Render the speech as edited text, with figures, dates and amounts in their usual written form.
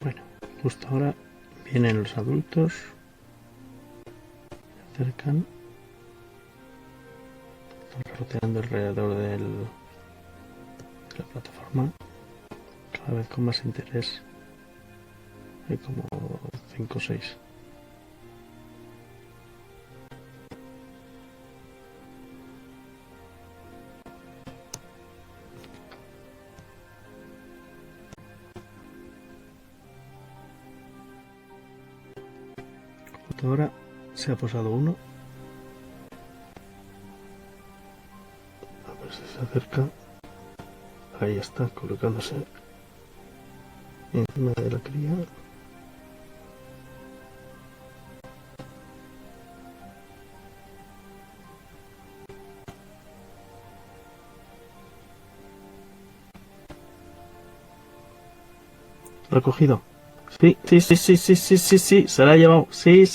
Bueno, justo ahora vienen los adultos, se acercan, están rodeando alrededor de la plataforma, cada vez con más interés. Hay como 5 o 6. Ahora se ha posado uno. A ver si se acerca. Ahí está, colocándose encima de la cría. ¿Lo ha cogido? Sí, se la ha llevado. Sí.